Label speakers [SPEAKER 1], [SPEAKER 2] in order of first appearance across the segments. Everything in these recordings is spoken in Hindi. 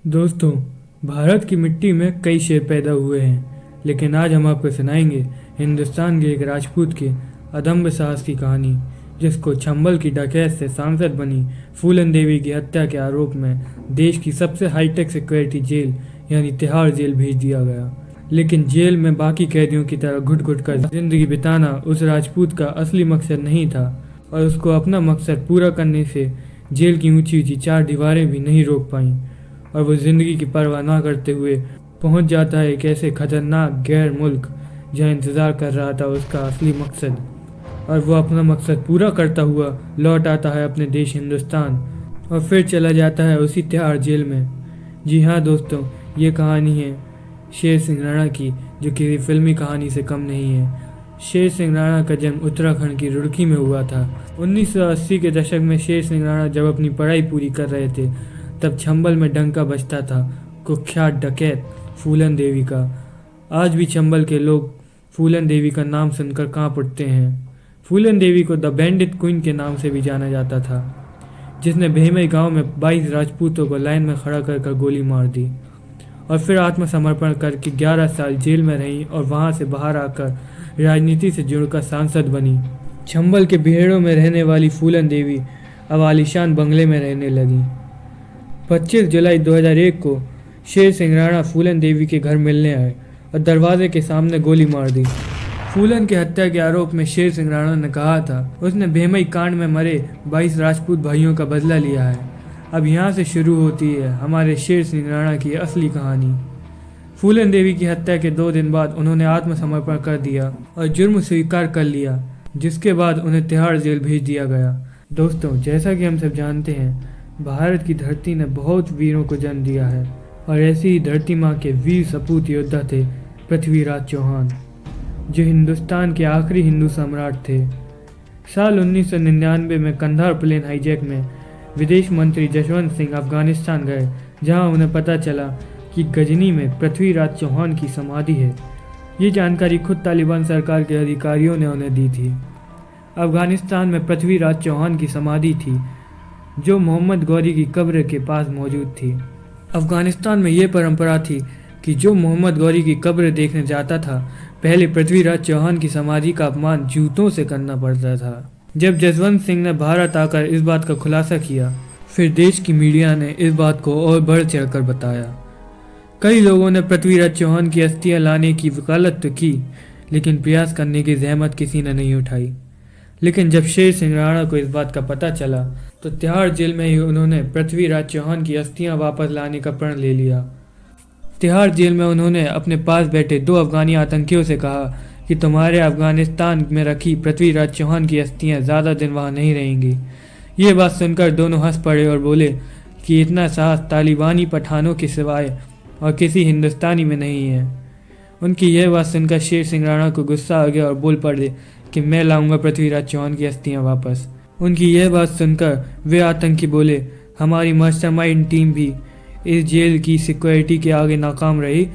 [SPEAKER 1] दोस्तों, भारत की मिट्टी में कई शेर पैदा हुए हैं, लेकिन आज हम आपको सुनाएंगे हिंदुस्तान के एक राजपूत के अदम्य साहस की कहानी, जिसको चंबल की डकैत से सांसद बनी फूलन देवी की हत्या के आरोप में देश की सबसे हाईटेक सिक्योरिटी जेल यानी तिहाड़ जेल भेज दिया गया। लेकिन जेल में बाकी कैदियों की तरह घुट घुट कर जिंदगी बिताना उस राजपूत का असली मकसद नहीं था, और उसको अपना मकसद पूरा करने से जेल की ऊंची ऊंची चार दीवारें भी नहीं रोक पाईं, और वो ज़िंदगी की परवाह ना करते हुए पहुंच जाता है एक ऐसे खतरनाक गैर मुल्क जहां इंतज़ार कर रहा था उसका असली मकसद, और वो अपना मकसद पूरा करता हुआ लौट आता है अपने देश हिंदुस्तान, और फिर चला जाता है उसी तिहाड़ जेल में। जी हाँ दोस्तों, ये कहानी है शेर सिंह राणा की, जो किसी फिल्मी कहानी से कम नहीं है। शेर सिंह राणा का जन्म उत्तराखंड की रुड़की में हुआ था। 1980 के दशक में शेर सिंह राणा जब अपनी पढ़ाई पूरी कर रहे थे, तब चंबल में डंका बजता था कुख्यात डकैत फूलन देवी का। आज भी चंबल के लोग फूलन देवी का नाम सुनकर कांप उठते हैं। फूलन देवी को द बैंडिट क्वीन के नाम से भी जाना जाता था, जिसने भेमई गांव में 22 राजपूतों को लाइन में खड़ा कर गोली मार दी, और फिर आत्मसमर्पण करके 11 साल जेल में रही, और वहां से बाहर आकर राजनीति से जुड़कर सांसद बनी। चंबल के बिहेड़ों में रहने वाली फूलन देवी अब आलीशान बंगले में रहने लगी। 25 जुलाई 2001 को शेर सिंह राणा फूलन देवी के घर मिलने आए और दरवाजे के सामने गोली मार दी। फूलन की हत्या के आरोप में शेर सिंह राणा ने कहा था उसने भेमई कांड में मरे 22 राजपूत भाइयों का बदला लिया है। अब यहाँ से शुरू होती है हमारे शेर सिंह राणा की असली कहानी। फूलन देवी की हत्या के 2 दिन बाद उन्होंने आत्मसमर्पण कर दिया और जुर्म स्वीकार कर लिया, जिसके बाद उन्हें तिहाड़ जेल भेज दिया गया। दोस्तों, जैसा कि हम सब जानते हैं, भारत की धरती ने बहुत वीरों को जन्म दिया है, और ऐसी ही धरती माँ के वीर सपूत योद्धा थे पृथ्वीराज चौहान, जो हिंदुस्तान के आखिरी हिंदू सम्राट थे। साल 1999 में कंधार प्लेन हाईजैक में विदेश मंत्री जसवंत सिंह अफगानिस्तान गए, जहां उन्हें पता चला कि गजनी में पृथ्वीराज चौहान की समाधि है। ये जानकारी खुद तालिबान सरकार के अधिकारियों ने उन्हें दी थी। अफगानिस्तान में पृथ्वीराज चौहान की समाधि थी, जो मोहम्मद गौरी की कब्र के पास मौजूद थी। अफगानिस्तान में ये परंपरा थी कि जो मोहम्मद गौरी की कब्र देखने जाता था, पहले पृथ्वीराज चौहान की समाधि का अपमान जूतों से करना पड़ता था। जब जसवंत सिंह ने भारत आकर इस बात का खुलासा किया, फिर देश की मीडिया ने इस बात को और बढ़ चढ़कर बताया। कई लोगों ने पृथ्वीराज चौहान की अस्थियां लाने की वकालत तो की, लेकिन प्रयास करने की जहमत किसी ने नहीं उठाई। लेकिन जब शेर सिंह राणा को इस बात का पता चला, तो तिहाड़ जेल में ही उन्होंने पृथ्वीराज चौहान की अस्थियां वापस लाने का प्रण ले लिया। तिहाड़ जेल में उन्होंने अपने पास बैठे 2 अफगानी आतंकियों से कहा कि तुम्हारे अफगानिस्तान में रखी पृथ्वीराज चौहान की अस्थियां ज़्यादा दिन वहां नहीं रहेंगी। ये बात सुनकर दोनों हंस पड़े और बोले कि इतना साहस तालिबानी पठानों के सिवाय और किसी हिंदुस्तानी में नहीं है। उनकी यह बात सुनकर शेर सिंह राणा को गुस्सा आ गया और बोल पड़े कि मैं लाऊंगा पृथ्वीराज चौहान की अस्थियां वापस। उनकी यह बात सुनकर वे आतंकी बोले, हमारी मास्टरमाइंड टीम भी इस जेल की सिक्योरिटी के आगे नाकाम रही,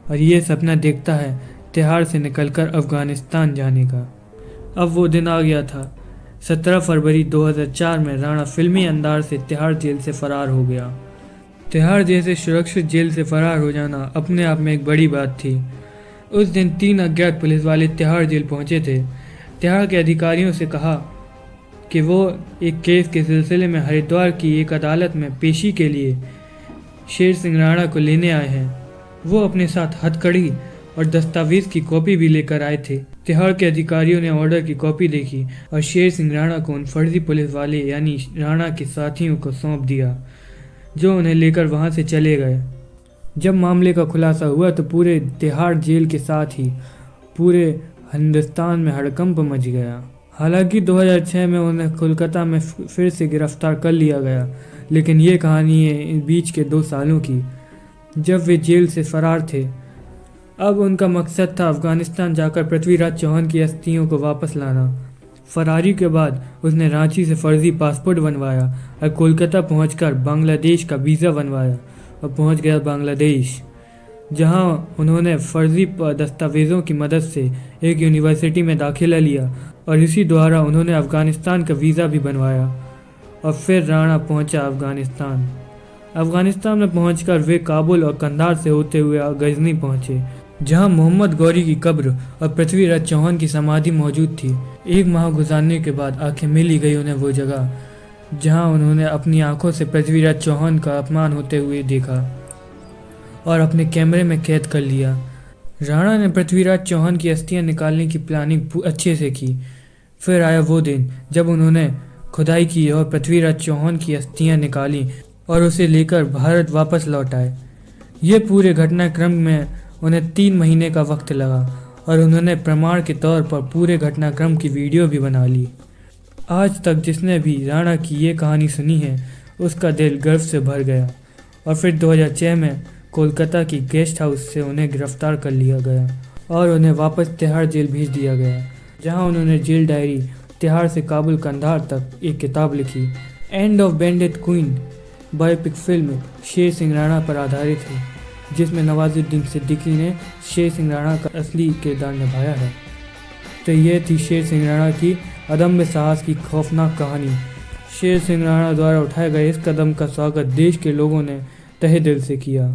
[SPEAKER 1] और ये सपना देखता है तिहाड़ से निकलकर अफगानिस्तान जाने का। अब वो दिन आ गया था। 17 फरवरी 2004 में राणा फिल्मी अंदाज से तिहाड़ जेल से फरार हो गया। तिहाड़ जैसे सुरक्षित जेल से फरार हो जाना अपने आप में एक बड़ी बात थी। उस दिन 3 अज्ञात पुलिस वाले तिहाड़ जेल पहुंचे थे। तिहाड़ के अधिकारियों से कहा कि वो एक केस के सिलसिले में हरिद्वार की एक अदालत में पेशी के लिए शेर सिंह राणा को लेने आए हैं। वो अपने साथ हथकड़ी और दस्तावेज की कॉपी भी लेकर आए थे। तिहाड़ के अधिकारियों ने ऑर्डर की कॉपी देखी और शेर सिंह राणा को उन फर्जी पुलिस वाले यानी राणा के साथियों को सौंप दिया, जो उन्हें लेकर वहां से चले गए। जब मामले का खुलासा हुआ तो पूरे तिहाड़ जेल के साथ ही पूरे हिंदुस्तान में हड़कंप मच गया। हालांकि 2006 में उन्हें कोलकाता में फिर से गिरफ्तार कर लिया गया, लेकिन ये कहानी है इन बीच के 2 सालों की, जब वे जेल से फरार थे। अब उनका मकसद था अफगानिस्तान जाकर पृथ्वीराज चौहान की अस्थियों को वापस लाना। फरारी के बाद उसने रांची से फर्जी पासपोर्ट बनवाया और कोलकाता पहुंचकर बांग्लादेश का वीज़ा बनवाया और पहुंच गया बांग्लादेश, जहां उन्होंने फर्जी दस्तावेज़ों की मदद से एक यूनिवर्सिटी में दाखिला लिया, और इसी द्वारा उन्होंने अफ़गानिस्तान का वीज़ा भी बनवाया, और फिर राणा पहुंचा अफ़गानिस्तान। अफगानिस्तान में पहुंचकर वे काबुल और कंधार से होते हुए गजनी पहुंचे, जहां मोहम्मद गौरी की कब्र और पृथ्वीराज चौहान की समाधि मौजूद थी। 1 माह गुजारने के बाद आंखें मिल ही गई उन्हें वो जगह जहां उन्होंने अपनी आंखों से पृथ्वीराज चौहान का अपमान होते हुए देखा और अपने कैमरे में कैद कर लिया। राणा ने पृथ्वीराज चौहान की अस्थियां निकालने की प्लानिंग अच्छे से की। फिर आया वो दिन जब उन्होंने खुदाई की और पृथ्वीराज चौहान की अस्थियां निकाली और उसे लेकर भारत वापस लौट आए। ये पूरे घटनाक्रम में उन्हें 3 महीने का वक्त लगा और उन्होंने प्रमाण के तौर पर पूरे घटनाक्रम की वीडियो भी बना ली। आज तक जिसने भी राणा की ये कहानी सुनी है उसका दिल गर्व से भर गया। और फिर 2006 में कोलकाता की गेस्ट हाउस से उन्हें गिरफ्तार कर लिया गया और उन्हें वापस तिहाड़ जेल भेज दिया गया, जहां उन्होंने जेल डायरी तिहाड़ से काबुल कंधार तक एक किताब लिखी। End of bandit queen biopic film Sher Singh Rana पर आधारित है, जिसमें नवाजुद्दीन सिद्दीकी ने शेर सिंह राणा का असली किरदार निभाया है। तो ये थी शेर सिंह राणा की अदम्य साहस की खौफनाक कहानी। शेर सिंह राणा द्वारा उठाए गए इस कदम का स्वागत देश के लोगों ने तहे दिल से किया।